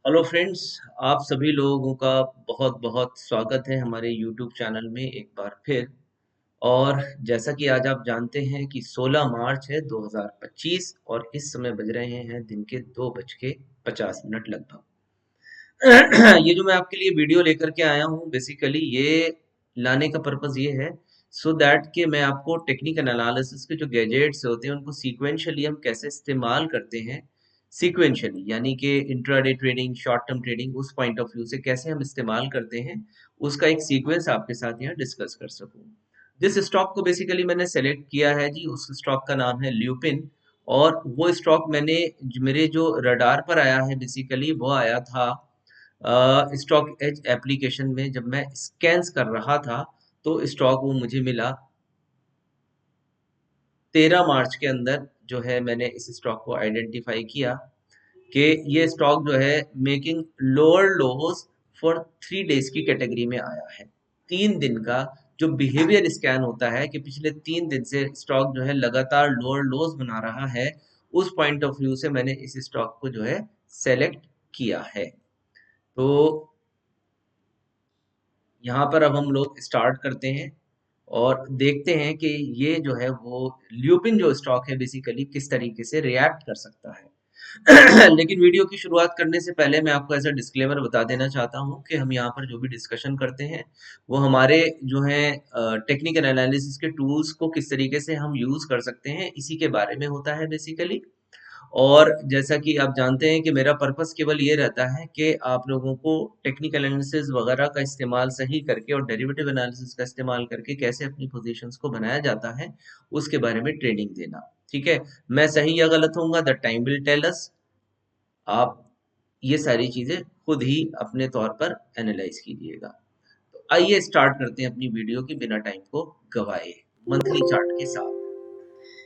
Hello friends. आप सभी लोगों का बहुत बहुत स्वागत है हमारे यूट्यूब चैनल में एक बार फिर। और जैसा कि आज आप जानते हैं कि 16 मार्च है 2025 और इस समय बज रहे हैं दिन के 2:50 लगभग। ये जो मैं आपके लिए वीडियो लेकर के आया हूँ बेसिकली ये लाने का पर्पस ये है सो दैट कि मैं आपको टेक्निकल एनालिसिस के जो गैजेट्स होते हैं उनको सीक्वेंशियली हम कैसे इस्तेमाल करते हैं। सीक्वेंशियली यानी कि intraday trading short term trading उस पॉइंट ऑफ व्यू से कैसे हम इस्तेमाल करते हैं उसका एक सीक्वेंस आपके साथ यहाँ डिस्कस कर सकूं। जिस स्टॉक को बेसिकली मैंने सेलेक्ट किया है जी उस स्टॉक का नाम है ल्यूपिन। और वो स्टॉक मैंने मेरे जो रडार पर आया है बेसिकली वो आया था स्टॉक एज एप्लीकेशन में। जब मैं स्कैन्स कर रहा था तो स्टॉक वो मुझे मिला 13 मार्च के अंदर। जो है मैंने इस स्टॉक को आइडेंटिफाई किया कि ये स्टॉक जो है making lower lodge for 3 days की कैटेगरी में आया है। 3 दिन का जो बिहेवियर स्कैन होता है कि पिछले 3 दिन से स्टॉक जो है लगातार लोअर लोज बना रहा है, उस पॉइंट ऑफ व्यू से मैंने इस स्टॉक को जो है सेलेक्ट किया है। तो यहाँ पर अब हम लोग स्टार्ट करते हैं और देखते हैं कि ये जो है वो ल्यूपिन जो स्टॉक है बेसिकली किस तरीके से रिएक्ट कर सकता है। लेकिन वीडियो की शुरुआत करने से पहले मैं आपको ऐसा डिस्क्लेमर बता देना चाहता हूँ कि हम यहाँ पर जो भी डिस्कशन करते हैं वो हमारे जो है टेक्निकल एनालिसिस के टूल्स को किस तरीके से हम यूज कर सकते हैं इसी के बारे में होता है बेसिकली। और जैसा कि आप जानते हैं कि मेरा पर्पस केवल ये रहता है कि आप लोगों को टेक्निकल एनालिसिस वगैरह का इस्तेमाल सही करके और डेरिवेटिव एनालिसिस का इस्तेमाल करके कैसे अपनी पोजीशंस को बनाया जाता है उसके बारे में ट्रेनिंग देना। ठीक है, मैं सही या गलत होऊंगा the time will tell us. आप ये सारी चीजें खुद ही अपने तौर पर एनालाइज कीजिएगा। तो आइए स्टार्ट करते हैं अपनी वीडियो की बिना टाइम को गवाए मंथली चार्ट के साथ।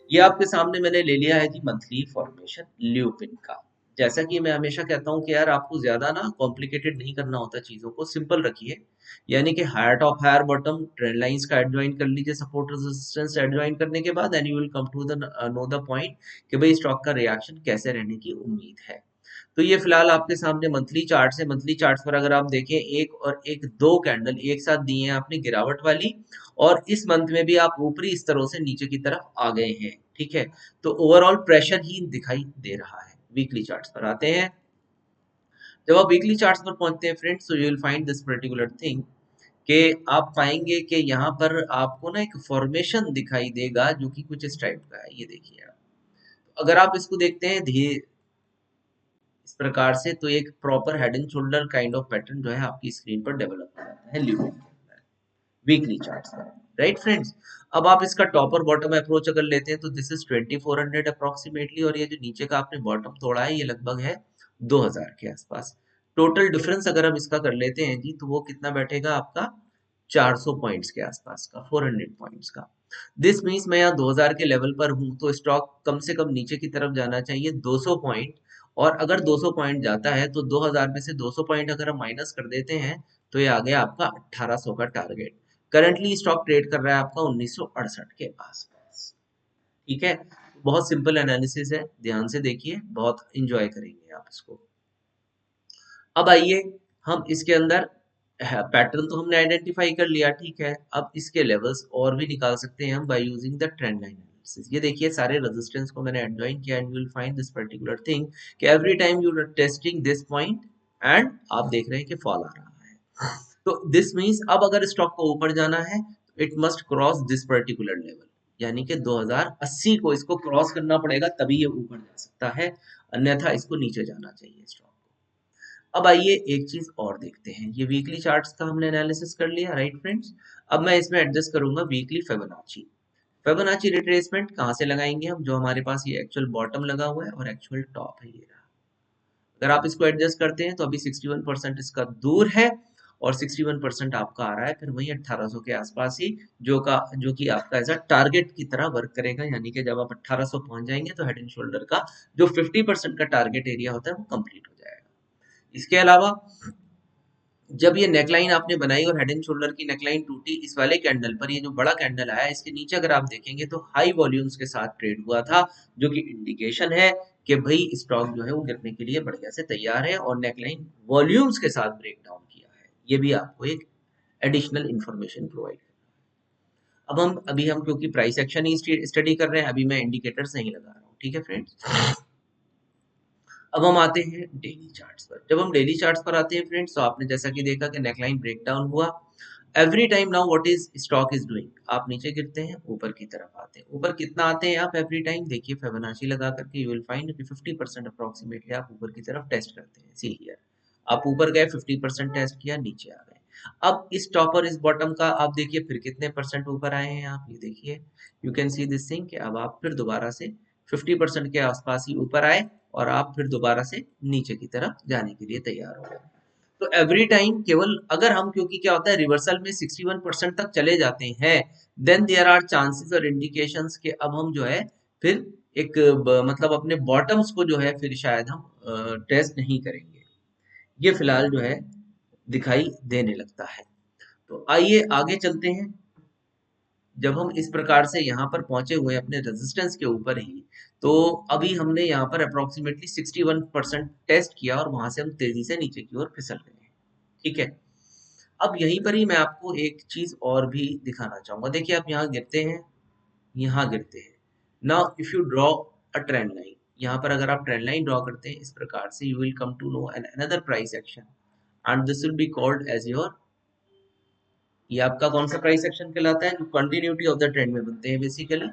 ये आपके सामने मैंने ले लिया है जी मंथली फॉर्मेशन ल्यूपिन का। जैसा कि मैं हमेशा कहता हूं कि यार आपको ज्यादा ना कॉम्प्लिकेटेड नहीं करना होता, चीजों को सिंपल रखिए। यानी कि higher top higher bottom trend lines का एड ज्वाइन कर लीजिए, सपोर्ट रेजिस्टेंस एड ज्वाइन करने के बाद and you will come to the know the point कि भाई स्टॉक का रिएक्शन कैसे रहने की उम्मीद है। तो ये फिलहाल आपके सामने मंथली चार्ट है। मंथली चार्ट पर अगर आप देखें एक और एक दो कैंडल एक साथ दिए हैं आपने गिरावट वाली, और इस मंथ में भी आप ऊपरी स्तरों से नीचे की तरफ आ गए हैं। ठीक है, तो ओवरऑल प्रेशर ही दिखाई दे रहा है। वीकली चार्ट्स पर आते हैं। जब आप वीकली चार्ट्स पर पहुंचते हैं फ्रेंड्स तो you will find this particular thing कि आप पाएंगे कि यहाँ पर आपको ना एक फॉर्मेशन दिखाई देगा जो कि कुछ इस टाइप का है। ये देखिए आप, अगर आप इसको देखते हैं धीरे इस प्रकार से तो एक proper head and shoulder kind of pattern जो है आपकी स्क्रीन पर डेवलप हो जाता है ल्यूपिन के अंदर वीकली चार्ट्स पर। राइट फ्रेंड्स, अब आप इसका टॉप और बॉटम अप्रोच अगर लेते हैं तो दिस इज 2400 अप्रोक्सीमेटली, और ये जो नीचे का आपने बॉटम तोड़ा है ये लगभग है 2000 के आसपास। टोटल डिफरेंस अगर हम इसका कर लेते हैं जी तो वो कितना बैठेगा आपका 400 पॉइंट्स के आसपास का, 400 पॉइंट्स का। दिस मीन्स मैं यहाँ 2000 के लेवल पर हूँ तो स्टॉक कम से कम नीचे की तरफ जाना चाहिए 200 पॉइंट। और अगर 200 पॉइंट जाता है तो 2000 में से 200 पॉइंट अगर हम माइनस कर देते हैं तो ये आ गया आपका 1800 का टारगेट। करंटली स्टॉक ट्रेड कर रहा है आपका 1968 के आसपास। ठीक है, बहुत सिंपल एनालिसिस है, ध्यान से देखिए, बहुत इंजॉय करेंगे आप इसको। अब आइए हम इसके अंदर पैटर्न तो हमने आइडेंटिफाई कर लिया, ठीक है। अब इसके लेवल्स और भी निकाल सकते हैं हम by using the trend line analysis. ये देखिए सारे रेजिस्टेंस को मैंने एडजॉइन किया and you will find this particular thing कि every time you are testing this point and आप देख रहे हैं कि फॉल आ रहा है। तो दिस मींस अब अगर स्टॉक को ऊपर जाना है it must cross this particular level, यानी कि 2080 को इसको क्रॉस करना पड़ेगा तभी ये ऊपर जा सकता है, अन्यथा इसको नीचे जाना चाहिए स्टॉक। अब आइए एक चीज और देखते हैं। ये वीकली चार्ट्स का हमने एनालिसिस कर लिया, राइट फ्रेंड्स। अब मैं इसमें एडजस्ट करूंगा वीकली फिबोनाची। फिबोनाची रिट्रेसमेंट कहाँ से लगाएंगे हम, जो हमारे पास ये एक्चुअल बॉटम लगा हुआ है और एक्चुअल टॉप है ये रहा। अगर आप इसको एडजस्ट करते हैं तो अभी 61% इसका दूर है और 61% आपका आ रहा है फिर वही 1800 के आसपास ही, जो कि आपका एज अ टारगेट की तरह वर्क करेगा। यानी कि जब आप 1800 पहुंच जाएंगे तो हेड एंड शोल्डर का जो 50% का टारगेट एरिया होता है वो कंप्लीट हो जाएगा। इसके अलावा जब ये नेकलाइन आपने बनाई और हेड एंड शोल्डर की नेकलाइन टूटी, इस वाले कैंडल पर ये जो बड़ा कैंडल आया इसके नीचे अगर आप देखेंगे तो हाई वॉल्यूम्स के साथ ट्रेड हुआ था, जो कि इंडिकेशन है कि भाई स्टॉक जो है वो गिरने के लिए बढ़िया से तैयार है और नेकलाइन वॉल्यूम्स के साथ ब्रेक डाउन किया है। ये भी आपको एक एडिशनल इंफॉर्मेशन प्रोवाइड कर। अभी हम क्योंकि प्राइस एक्शन ही स्टडी कर रहे हैं, अभी मैं इंडिकेटर्स नहीं लगा रहा हूँ, ठीक है फ्रेंड्स। अब हम आते हैं डेली चार्ट्स पर। जब हम डेली चार्ट्स पर आते हैं फ्रेंड्स, तो आपने जैसा कि देखा कि नेकलाइन ब्रेकडाउन हुआ। Every time now what is stock is doing, आप नीचे गिरते हैं ऊपर की तरफ आते हैं। ऊपर कितना आते हैं आप एवरी टाइम, देखिए फिबोनाची लगा करके यू विल फाइंड कि 50% अप्रोक्सीमेटली आप ऊपर की तरफ टेस्ट करते हैं। सी हियर, आप ऊपर गए 50% टेस्ट किया, नीचे आ गए। अब इस टॉप और इस बॉटम का आप देखिए फिर कितने परसेंट ऊपर आए हैं आप, ये देखिए you can see this thing कि अब आप फिर दोबारा से 50% के आसपास ही ऊपर आए और आप फिर दोबारा से नीचे की तरफ जाने के लिए तैयार हो गए। तो एवरी टाइम केवल अगर हम, क्योंकि क्या होता है रिवर्सल में 61% तक चले जाते हैं, देन देयर आर चांसेस और इंडिकेशंस कि अब हम जो है फिर एक मतलब अपने बॉटम्स को जो है फिर शायद हम टेस्ट नहीं करेंगे। ये फिलहाल जो है दिखाई देने लगता है। तो आइए आगे चलते हैं। जब हम इस प्रकार से यहाँ पर पहुंचे हुए हैं अपने रेजिस्टेंस के ऊपर ही, तो अभी हमने यहाँ पर अप्रोक्सीमेटली 61% टेस्ट किया और वहां से हम तेजी से नीचे की ओर फिसल गए हैं, ठीक है। अब यहीं पर ही मैं आपको एक चीज और भी दिखाना चाहूंगा। देखिए आप यहाँ गिरते हैं, यहाँ गिरते हैं। Now if you draw a trend line, यहाँ पर अगर आप ट्रेंड लाइन ड्रॉ करते हैं इस प्रकार से, you will come to know an another price action and this will be called as your, ये आपका कौन सा प्राइस एक्शन कहलाता है, जो कंटिन्यूटी ऑफ द ट्रेंड में बनते हैं basically.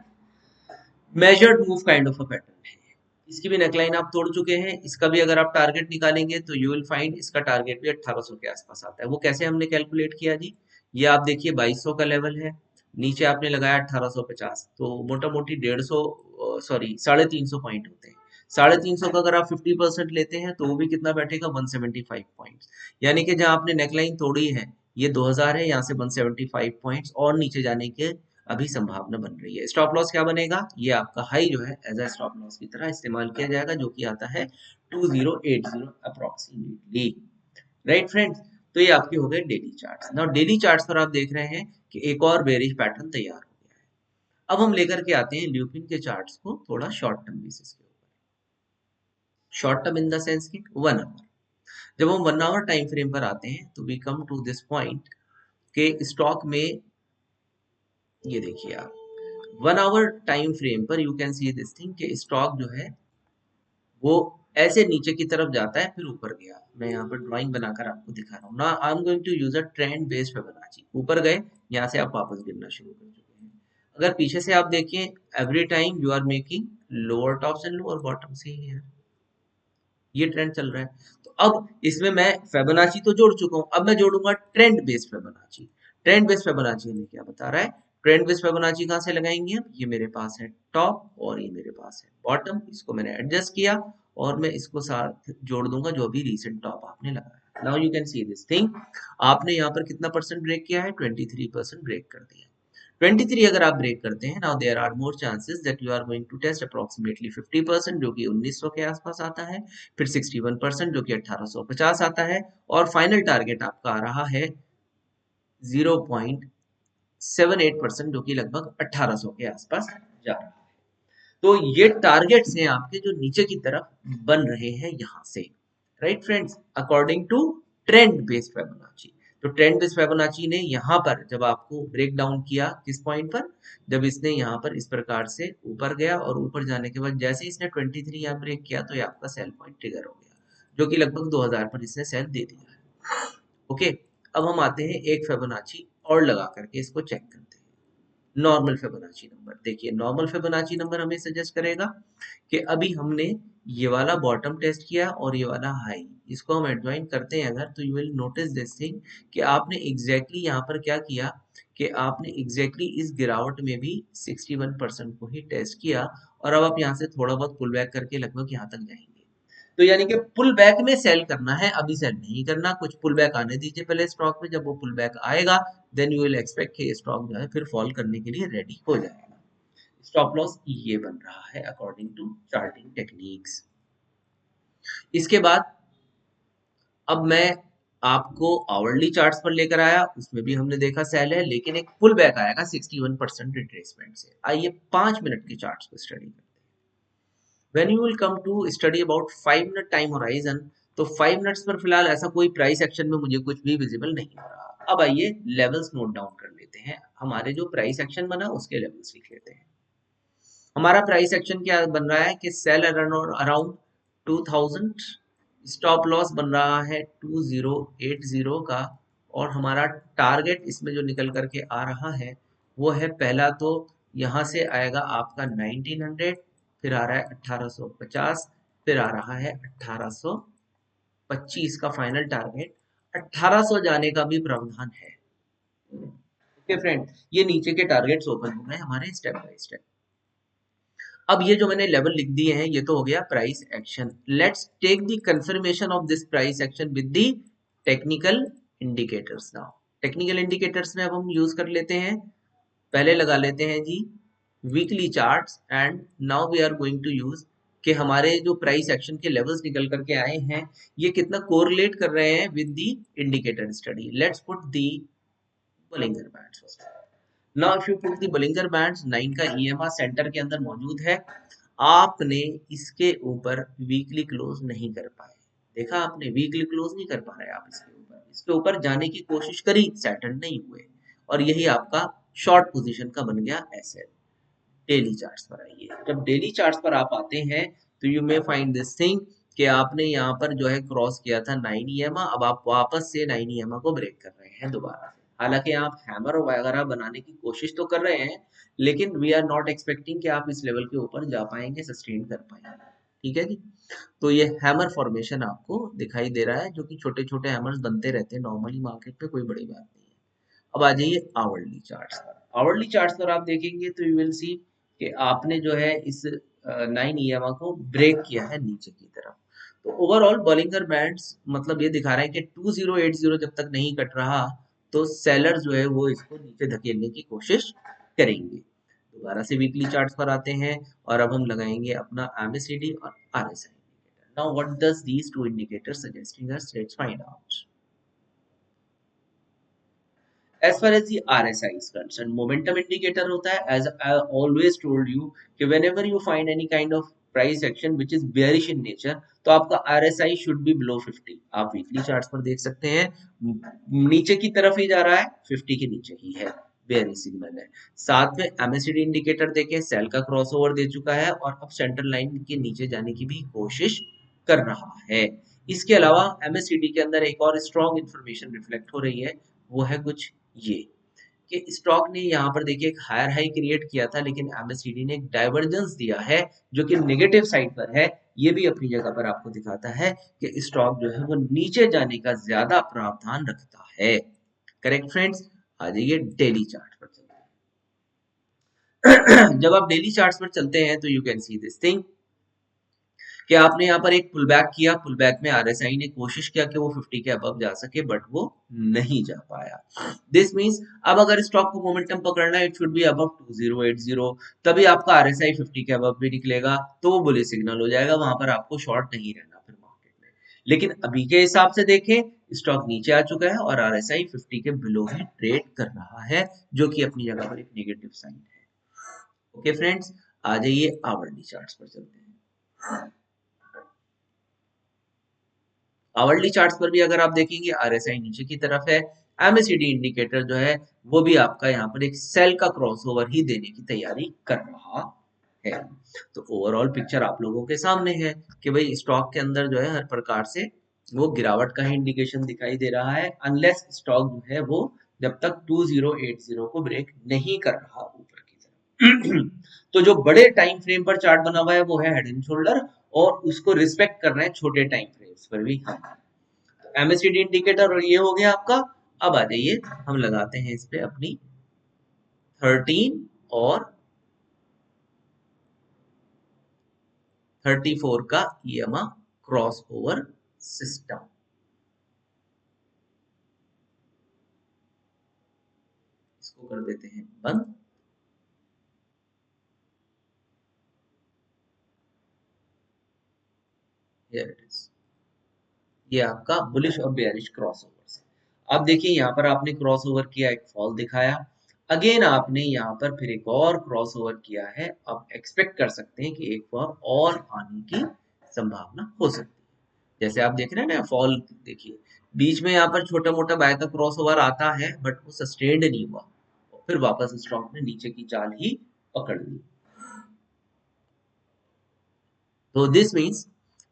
Measured move kind of a pattern है। इसकी भी नेकलाइन आप तोड़ चुके हैं, इसका भी अगर आप टारगेट निकालेंगे तो यू विल फाइंड इसका टारगेट भी 1800 के आसपास आता है। वो कैसे हमने कैलकुलेट किया जी, ये आप देखिए 2200 का लेवल है, नीचे आपने लगाया 1850, तो मोटा मोटी 150 सॉरी 350 पॉइंट होते हैं। 350 का अगर आप 50% लेते हैं तो वो भी कितना बैठेगा, 175 पॉइंट्स। यानी कि जहां आपने नेकलाइन तोड़ी है ये 2000 है, यहाँ से 175 पॉइंट्स और नीचे जाने के अभी संभावना बन रही है। स्टॉप लॉस क्या बनेगा, ये आपका हाई जो है एज अ स्टॉप लॉस की तरह इस्तेमाल किया जाएगा, जो कि आता है 2080 अप्रोक्सीमेटली। राइट फ्रेंड्स, तो ये आपके हो गए daily charts. Now daily charts पर आप देख रहे हैं कि एक और बेरिश पैटर्न तैयार हो गया है। अब हम लेकर के आते हैं ल्यूपिन के चार्ट्स को थोड़ा शॉर्ट टर्म बेसिस के ऊपर। Short term in the sense की 1 आवर। जब हम 1 आवर टाइम फ्रेम पर आते हैं तो we come to this point के स्टॉक में, ये देखिए आप 1 आवर टाइम फ्रेम पर you can see this thing कि स्टॉक जो है वो ऐसे नीचे की तरफ जाता है फिर ऊपर गया। मैं यहाँ पर ड्राइंग बनाकर आपको दिखा रहा हूँ ना। I am going to use a trend based Fibonacci. ऊपर गए, यहाँ से आप वापस गिरना शुरू कर चुके हैं। अगर पीछे से आप देखें, every time you are making lower tops and lower bottom से ही है, ये ट्रेंड चल रहा है। तो अब इसमें मैं फिबोनाची तो जोड़ चुका हूँ, अब मैं जोड़ूंगा trend based Fibonacci. Trend based Fibonacci हमें क्या बता रहा है, ट्रेंड बेस्ड फिबोनाची कहाँ से लगाएंगे हम, ये मेरे पास है टॉप और ये मेरे पास है बॉटम, इसको मैंने एडजस्ट किया और मैं इसको साथ जोड़ दूंगा जो अभी रिसेंट टॉप आपने लगाया। Now you can see this thing, आपने यहाँ पर कितना परसेंट ब्रेक किया है, 23% ब्रेक कर दिया। 23 अगर आप ब्रेक करते हैं, now there are more chances that you are going to test approximately 50%, जो कि 1900 के आसपास आता है, फिर 61% जो कि 1850 आता है, और फाइनल टारगेट आपका आ रहा है 0.78% जो कि लगभग 1800 के आसपास जा रहा है। तो ये टारगेट्स हैं आपके जो नीचे की तरफ बन रहे हैं यहां से। Right friends, according to trend based Fibonacci. तो ट्रेंड बेस्ड फिबोनाची ने यहाँ पर जब आपको ब्रेक डाउन किया किस पॉइंट पर, जब इसने यहाँ पर इस प्रकार से ऊपर गया और ऊपर जाने के बाद जैसे इसने 23 यहाँ ब्रेक किया तो ये आपका सेल पॉइंट ट्रिगर हो गया, जो कि लगभग 2000 पर इसने सेल दे दिया है। ओके, अब हम आते हैं एक फिबोनाची और लगा करके इसको चेक करते हैं। नॉर्मल फिबोनाची नंबर, देखिए नॉर्मल फिबोनाची नंबर हमें सजेस्ट करेगा कि अभी हमने ये वाला बॉटम टेस्ट किया और ये वाला हाई, इसको हम एडजॉइन करते हैं अगर, तो you will notice this thing कि आपने एग्जैक्टली यहाँ पर क्या किया कि आपने एग्जैक्टली इस गिरावट में भी 61% को ही टेस्ट किया और अब आप यहाँ से थोड़ा बहुत पुल बैक करके लगभग यहाँ तक जाएंगे। तो यानी कि पुल बैक में सेल करना है, अभी सेल नहीं करना, कुछ पुल बैक आने दीजिए पहले स्टॉक में। जब वो पुल बैक आएगा देन यू विल एक्सपेक्ट कि स्टॉक जो है फिर फॉल करने के लिए रेडी हो जाएगा। स्टॉप लॉस ये बन रहा है अकॉर्डिंग टू चार्टिंग टेक्निक्स। इसके बाद अब मैं आपको आवरली चार्ट्स पर लेकर आया, उसमें भी हमने देखा सेल है लेकिन एक पुल बैक आएगा 61% रिट्रेसमेंट से। आइए 5 मिनट की चार्ट्स को स्टडी करते हैं। When you will come to study about 5 minute time horizon, तो 5 मिनट्स पर फिलहाल ऐसा कोई प्राइस एक्शन में मुझे कुछ भी विजिबल नहीं हो रहा। अब आइए लेवल्स नोट डाउन कर लेते हैं, हमारे जो प्राइस एक्शन बना उसके लेवल्स लिख लेते हैं। हमारा प्राइस एक्शन क्या बन रहा है कि सेल अराउंड 2000, स्टॉप लॉस बन रहा है 2080 का, और हमारा टारगेट इसमें जो निकल करके आ रहा है वो है, पहला तो यहाँ से आएगा आपका 1900, फिर आ रहा है 1850, फिर आ रहा है 1825 का फाइनल टारगेट। 1800 जाने का भी प्रावधान है। ओके फ्रेंड, ये नीचे के टारगेट्स ओपन हो गए हमारे स्टेप बाय स्टेप। अब ये जो मैंने लेवल लिख दिए हैं ये तो हो गया price action. Let's take the confirmation of this price action with the technical indicators. Now technical indicators में अब हम यूज कर लेते हैं, पहले लगा लेते हैं जी weekly charts, and now we are going to use कि हमारे जो प्राइस एक्शन के लेवल्स निकल करके आए हैं ये कितना कोरिलेट कर रहे हैं with the indicator study. Let's put the Bollinger Bands first. Now if you put the Bollinger Bands, 9 का EMA सेंटर के अंदर मौजूद है। आपने इसके ऊपर वीकली क्लोज नहीं कर पाए, देखा आपने वीकली क्लोज नहीं कर पा रहे आप इसके ऊपर जाने की कोशिश करी, सैटर्न नहीं हुए, और यही आपका शॉर्ट पोजीशन का बन गया एसेट। डेली चार्ट्स पर आइए, जब डेली चार्ट्स पर आप आते हैं तो you may find this thing कि आपने यहाँ पर जो है क्रॉस किया था 9 EMA, अब आप वापस से 9 EMA को ब्रेक कर रहे हैं दोबारा से। हालांकि आप हैमर वगैरह बनाने की कोशिश तो कर रहे हैं, लेकिन वी आर नॉट एक्सपेक्टिंग कि आप इस लेवल के ऊपर जा पाएंगे, सस्टेन कर पाएंगे। ठीक है जी, तो ये हैमर फॉर्मेशन आपको दिखाई दे रहा है, जो कि छोटे छोटे हैमर्स बनते रहते हैं नॉर्मली मार्केट पे, कोई बड़ी बात नहीं है। अब आ जाइए आवरली चार्ट्स पर। आवरली चार्ट्स पर आप देखेंगे तो यू विल सी कि आपने जो है इस 9 EMA को ब्रेक किया है नीचे की तरफ। तो ओवरऑल बॉलिंगर बैंड्स मतलब ये दिखा रहा है कि 2080 जब तक नहीं कट रहा तो सेलर जो है वो इसको नीचे धकेलने की कोशिश करेंगे। दोबारा से वीकली चार्ट्स पर आते हैं और अब हम लगाएंगे अपना MACD और RSI indicator. Now what does these two indicators suggesting us, let's find out. As far as the RSI is concerned, momentum indicator होता है, as I always told you कि whenever you find any kind of price action which is bearish in nature, तो आपका RSI should be below 50। आप weekly charts पर देख सकते हैं नीचे की तरफ ही जा रहा है, 50 के नीचे ही है, बेयरिश सिग्नल है। साथ में MACD इंडिकेटर देखें, सेल का क्रॉसओवर दे चुका है और अब सेंटर लाइन के नीचे जाने की भी कोशिश कर रहा है। इसके अलावा MACD के अंदर एक और स्ट्रॉन्ग इंफॉर्मेशन रिफ्लेक्ट हो रही है, वो है कुछ ये कि स्टॉक ने यहाँ पर देखिए एक हायर हाई क्रिएट किया था, लेकिन MACD ने एक डाइवर्जेंस दिया है जो कि नेगेटिव साइड पर है। ये भी अपनी जगह पर आपको दिखाता है कि स्टॉक जो है वो नीचे जाने का ज्यादा प्रावधान रखता है। करेक्ट फ्रेंड्स, आ जाइए डेली चार्ट पर चलते हैं। जब आप डेली चार्ट पर चलते हैं तो you can see this thing कि आपने यहाँ पर एक पुल बैक किया, पुल बैक में RSI ने कोशिश किया कि वो 50 के अबव जा सके, बट वो नहीं जा पाया। दिस मींस अब अगर स्टॉक को मोमेंटम पकड़ना है, इट शुड बी अबव 2080, तभी आपका RSI 50 के अबव भी निकलेगा, तो वो बुलिश सिग्नल हो जाएगा, वहां पर आपको शॉर्ट नहीं रहना फिर मार्केट में। लेकिन अभी के हिसाब से देखें, स्टॉक नीचे आ चुका है और RSI 50 के बिलो ही ट्रेड कर रहा है, जो कि अपनी जगह पर एक नेगेटिव साइन है। ओके फ्रेंड्स, आ जाइए आवरली चार्ट्स पर चलते हैं। आवरली चार्ट्स पर भी अगर आप देखेंगे RSI नीचे की तरफ है, MACD इंडिकेटर जो है वो भी आपका यहाँ पर एक सेल का क्रॉसओवर ही देने की तैयारी कर रहा है। तो ओवरऑल पिक्चर आप लोगों के सामने है कि भाई स्टॉक के अंदर जो है हर प्रकार से वो गिरावट का ही इंडिकेशन दिखाई दे रहा है, अनलेस स्टॉक जो है वो जब तक 2080 को ब्रेक नहीं कर रहा ऊपर की तरफ। तो जो बड़े टाइम फ्रेम पर चार्ट बना हुआ है वो है हेड एंड शोल्डर, और उसको रिस्पेक्ट कर रहे हैं छोटे टाइम फ्रेम्स पर भी हम। MACD इंडिकेटर और ये हो गया आपका। अब आ जाइए हम लगाते हैं इस पे अपनी 13 और 34 का EMA क्रॉस ओवर सिस्टम। इसको कर देते हैं बंद। Here it is। ये आपका बुलिश और बेयरिश क्रॉसओवर है। अब देखिए यहाँ पर आपने क्रॉसओवर किया, एक फॉल दिखाया, अगेन आपने यहाँ पर फिर एक और क्रॉस ओवर किया है, अब एक्सपेक्ट कर सकते हैं कि एक फॉर्म और आने की संभावना हो सकती है। जैसे आप देख रहे हैं ना फॉल, देखिए बीच में यहाँ पर छोटा मोटा बाय का क्रॉस ओवर आता है बट वो सस्टेन्ड नहीं हुआ और फिर वापस स्टॉक ने नीचे की चाल ही पकड़ ली। तो दिस मीन्स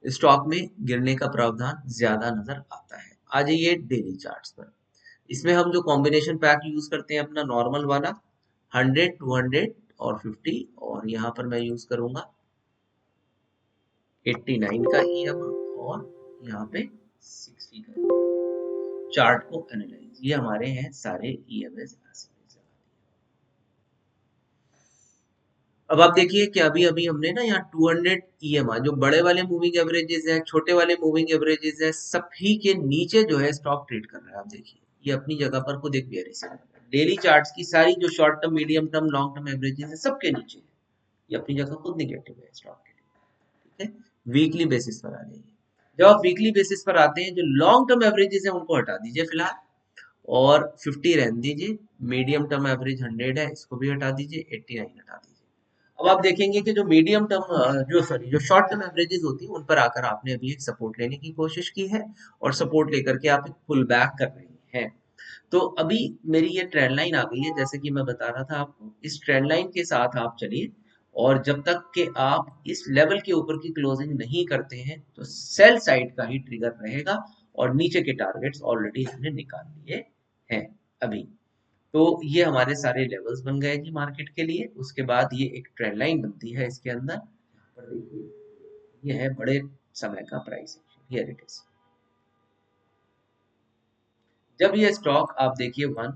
स्टॉक में गिरने का प्रावधान ज्यादा नजर आता है। आ जाइए डेली चार्ट्स पर। इसमें हम जो कॉम्बिनेशन पैक यूज करते हैं अपना नॉर्मल वाला 100, 200 और 50, और यहाँ पर मैं यूज करूंगा 89 का ईएमआ और यहाँ पे 60 का। चार्ट को एनालाइज, ये हमारे हैं सारे ईएमएस। अब आप देखिए कि अभी अभी हमने ना यहाँ 200 ईएमआई, जो बड़े वाले मूविंग एवरेजेस है, छोटे वाले मूविंग एवरेजेस है, सभी के नीचे जो है स्टॉक ट्रेड कर रहा है। आप देखिए ये अपनी जगह पर खुद एक बेयरिश है। डेली चार्ट्स की सारी जो short term, medium term, long term averages है, सबके नीचे है। ये अपनी जगह खुद निगेटिव है स्टॉक के लिए। ठीक है, वीकली बेसिस पर आ जाइए। जब आप वीकली बेसिस पर आते हैं, जो लॉन्ग टर्म एवरेजेस है उनको हटा दीजिए फिलहाल, और 50 रहने दीजिए। मीडियम टर्म एवरेज 100 है, इसको भी हटा दीजिए। 89 हटा दीजिए। अब आप देखेंगे कि जो मीडियम टर्म जो शॉर्ट टर्म एवरेजेस होती है उन पर आकर आपने अभी एक सपोर्ट लेने की कोशिश की है, और सपोर्ट लेकर के आप एक पुल बैक कर रहे हैं। तो अभी मेरी ये ट्रेंड लाइन आ गई है, जैसे कि मैं बता रहा था आपको, इस ट्रेंड लाइन के साथ आप चलिए, और जब तक कि आप इस लेवल के ऊपर की क्लोजिंग नहीं करते हैं तो सेल साइड का ही ट्रिगर रहेगा, और नीचे के टारगेट्स ऑलरेडी हमने निकाल लिए हैं अभी। तो ये हमारे सारे लेवल्स बन गए जी मार्केट के लिए। उसके बाद ये एक ट्रेंड लाइन बनती है इसके अंदर, पर देखिए ये है बड़े समय का price action, here it is. जब ये स्टॉक आप देखिए 1,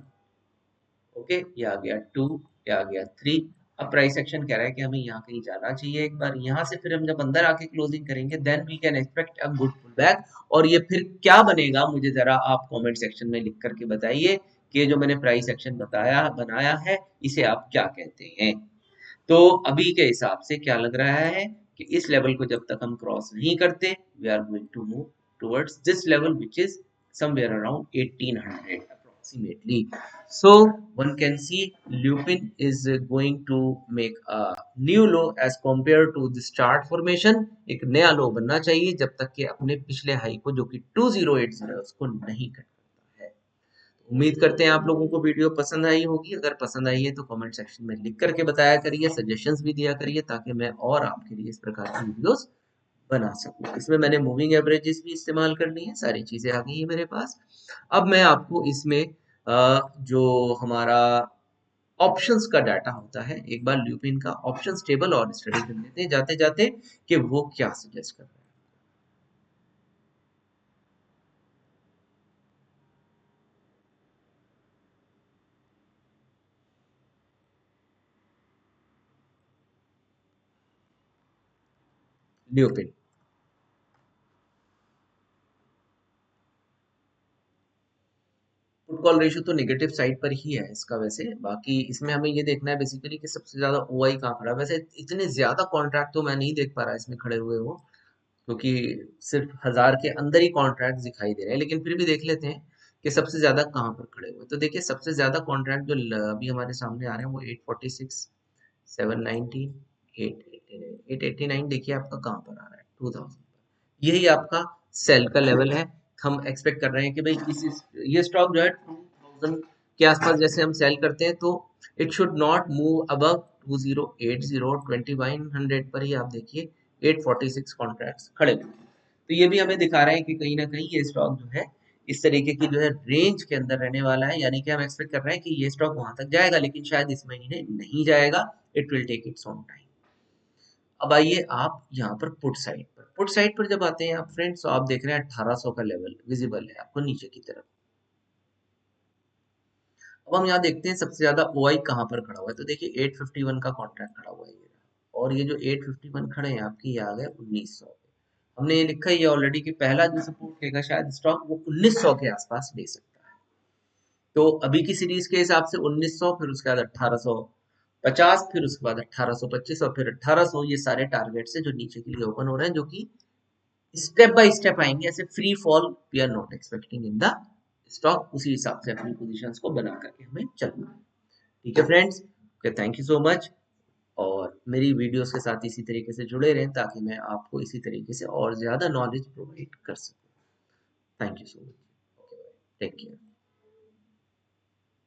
ओके, ये आ गया 2, ये आ गया 3, अब प्राइस एक्शन कह रहा है कि हमें यहाँ कहीं जाना चाहिए एक बार। यहाँ से फिर हम जब अंदर आके क्लोजिंग करेंगे then we can expect a good pull back. और ये फिर क्या बनेगा, मुझे जरा आप कमेंट सेक्शन में लिख करके बताइए कि जो मैंने प्राइस एक्शन बताया बनाया है इसे आप क्या कहते हैं। तो अभी के हिसाब से क्या लग रहा है कि इस लेवल को जब तक हम क्रॉस नहीं करते, we are going to move towards this level which is somewhere around 1800 approximately. So one can see Lupin is going to make a new low as compared to this chart formation. एक नया लो बनना चाहिए जब तक कि अपने पिछले high को, जो कि 2080 है, उसको नहीं कट करता है। उम्मीद करते हैं आप लोगों को वीडियो पसंद आई होगी। अगर पसंद आई है तो कमेंट सेक्शन में लिख करके बताया करिए, सजेशंस भी दिया करिए, ताकि मैं और आपके लिए इस प्रकार की वीडियोस बना सकूं। इसमें मैंने मूविंग एवरेजेस भी इस्तेमाल करनी है, सारी चीजें आ गई है मेरे पास। अब मैं आपको इसमें जो हमारा ऑप्शंस का डाटा होता है, एक बार ल्यूपिन का ऑप्शंस टेबल और स्टडी कर लेते हैं जाते जाते कि वो क्या सजेस्ट कर रहा है। ल्यूपिन पुट कॉल रेशियो तो नेगेटिव साइड पर ही है इसका। वैसे बाकी इसमें हमें ये देखना है बेसिकली कि सबसे ज्यादा ओआई कहाँ खड़ा है। वैसे इतने ज्यादा कॉन्ट्रैक्ट तो मैं नहीं देख पा रहा इसमें खड़े हुए हो, क्योंकि सिर्फ 1000 के अंदर ही कॉन्ट्रैक्ट दिखाई दे रहे हैं। लेकिन फिर भी देख लेते हैं कि सबसे ज्यादा कहाँ पर खड़े हुए। तो देखिए सबसे ज्यादा कॉन्ट्रैक्ट जो अभी हमारे सामने आ रहे हैं वो 846, 790, 889, देखिए आपका कहाँ पर आ रहा है 2000। यही आपका सेल का लेवल है। हम एक्सपेक्ट कर रहे हैं कि भाई ये स्टॉक जो है 2000 के आसपास जैसे हम सेल करते हैं, तो it should not move above 2080, 2100 पर ही आप देखिए 846 कॉन्ट्रैक्ट्स खड़े हुए हैं। तो ये भी हमें दिखा रहे हैं कि कहीं ना कहीं ये स्टॉक जो है इस तरीके की जो है रेंज के अंदर रहने वाला है। यानी कि हम एक्सपेक्ट कर रहे हैं कि ये स्टॉक वहां तक जाएगा, लेकिन शायद इस महीने नहीं जाएगा। It will take its own time. अब आइए आप यहाँ पर पुट साइड पर जब आते हैं आप फ्रेंड्स, तो आप देख रहे हैं 1800 का लेवल विजिबल है आपको नीचे की तरफ। अब हम यहाँ देखते हैं सबसे ज्यादा ओआई कहाँ पर खड़ा हुआ है। तो देखिए 851 का कॉन्ट्रैक्ट खड़ा हुआ है ये, और ये जो 851 खड़े हैं आपकी, ये आ गए 1900 पे। हमने ये लिखा ही है ऑलरेडी कि पहला जो सपोर्ट लेगा शायद स्टॉक वो 1900 के आसपास ले सकता है। तो अभी की सीरीज के हिसाब से 1900, फिर उसके बाद 1850, फिर उसके बाद 1825 और फिर 1800, ये सारे टारगेट्स है जो नीचे के लिए ओपन हो रहे हैं, जो कि स्टेप बाय स्टेप आएंगे। ऐसे free fall we are not expecting in the stock. उसी हिसाब से अपनी पोजीशंस को बना करके हमें चलना है। ठीक है friends, okay, thank you so much. और मेरी वीडियोस के साथ इसी तरीके से जुड़े रहें ताकि मैं आपको इसी तरीके से और ज़्यादा नॉलेज प्रोवाइड कर सकूं। Thank you so much. Okay, take care.